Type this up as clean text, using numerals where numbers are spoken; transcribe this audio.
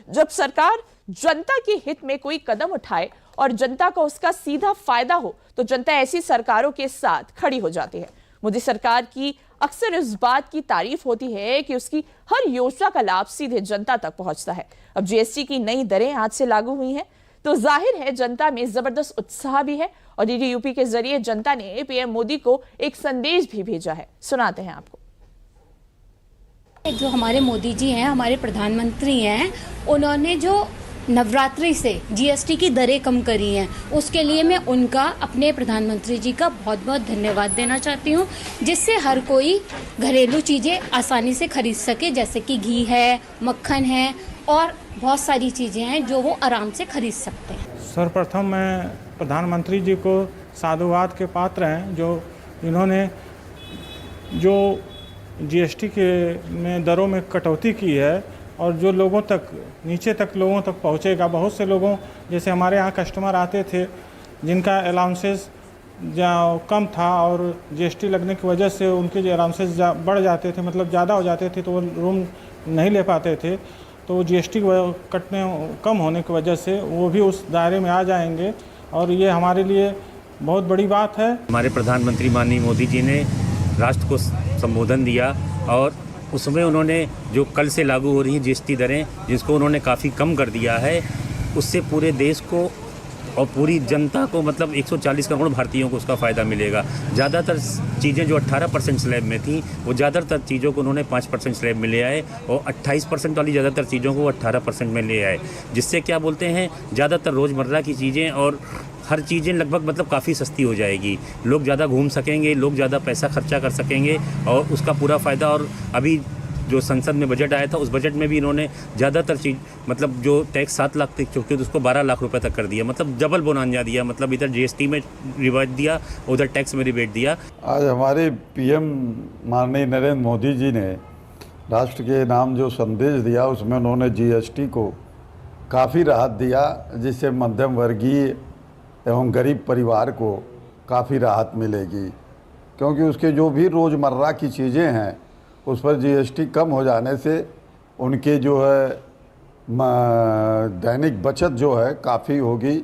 जब सरकार जनता के हित में कोई कदम उठाए और जनता को उसका सीधा फायदा हो तो जनता ऐसी सरकारों के साथ खड़ी हो जाती है। मोदी सरकार की अक्सर इस बात की तारीफ होती है कि उसकी हर योजना का लाभ सीधे जनता तक पहुंचता है। अब जीएसटी की नई दरें आज से लागू हुई हैं तो जाहिर है जनता में जबरदस्त उत्साह भी है और डीडी यूपी के जरिए जनता ने पीएम मोदी को एक संदेश भी भेजा है। सुनाते हैं आपको। जो हमारे मोदी जी हैं, हमारे प्रधानमंत्री हैं, उन्होंने जो नवरात्रि से जीएसटी की दरें कम करी हैं, उसके लिए मैं उनका, अपने प्रधानमंत्री जी का बहुत बहुत धन्यवाद देना चाहती हूँ, जिससे हर कोई घरेलू चीज़ें आसानी से खरीद सके, जैसे कि घी है, मक्खन है और बहुत सारी चीज़ें हैं जो वो आराम से खरीद सकते हैं। सर्वप्रथम मैं प्रधानमंत्री जी को साधुवाद के पात्र हैं जो इन्होंने जो जीएसटी के में दरों में कटौती की है और जो लोगों तक, नीचे तक लोगों तक पहुंचेगा। बहुत से लोगों, जैसे हमारे यहाँ कस्टमर आते थे जिनका अलाउंसेस कम था और जीएसटी लगने की वजह से उनके जो अलाउंसेस बढ़ जाते थे, मतलब ज़्यादा हो जाते थे, तो वो रूम नहीं ले पाते थे। तो जीएसटी कटने कम होने की वजह से वो भी उस दायरे में आ जाएंगे और ये हमारे लिए बहुत बड़ी बात है। हमारे प्रधानमंत्री माननीय मोदी जी ने राष्ट्र को संबोधन दिया और उसमें उन्होंने जो कल से लागू हो रही हैं जीएसटी दरें, जिसको उन्होंने काफ़ी कम कर दिया है, उससे पूरे देश को और पूरी जनता को, मतलब 140 करोड़ भारतीयों को उसका फ़ायदा मिलेगा। ज़्यादातर चीज़ें जो 18% स्लैब में थी, वो ज़्यादातर चीज़ों को उन्होंने 5% स्लैब में ले आए और 28% वाली ज़्यादातर चीज़ों को 18% में ले आए, जिससे क्या बोलते हैं, ज़्यादातर रोज़मर्रा की चीज़ें और हर चीज़ें लगभग मतलब काफ़ी सस्ती हो जाएगी। लोग ज़्यादा घूम सकेंगे, लोग ज़्यादा पैसा खर्चा कर सकेंगे और उसका पूरा फ़ायदा। और अभी जो संसद में बजट आया था, उस बजट में भी इन्होंने ज़्यादातर चीज़, मतलब जो टैक्स 7 लाख तक चुके थे उसको 12 लाख रुपए तक कर दिया, मतलब डबल बोनांजा दिया। मतलब इधर जीएसटी में रिबेट दिया, उधर टैक्स में रिबेट दिया। आज हमारे पीएम माननीय नरेंद्र मोदी जी ने राष्ट्र के नाम जो संदेश दिया, उसमें उन्होंने जीएसटी को काफ़ी राहत दिया, जिससे मध्यम वर्गीय एवं गरीब परिवार को काफ़ी राहत मिलेगी, क्योंकि उसके जो भी रोज़मर्रा की चीज़ें हैं उस पर जीएसटी कम हो जाने से उनके जो है दैनिक बचत जो है काफ़ी होगी।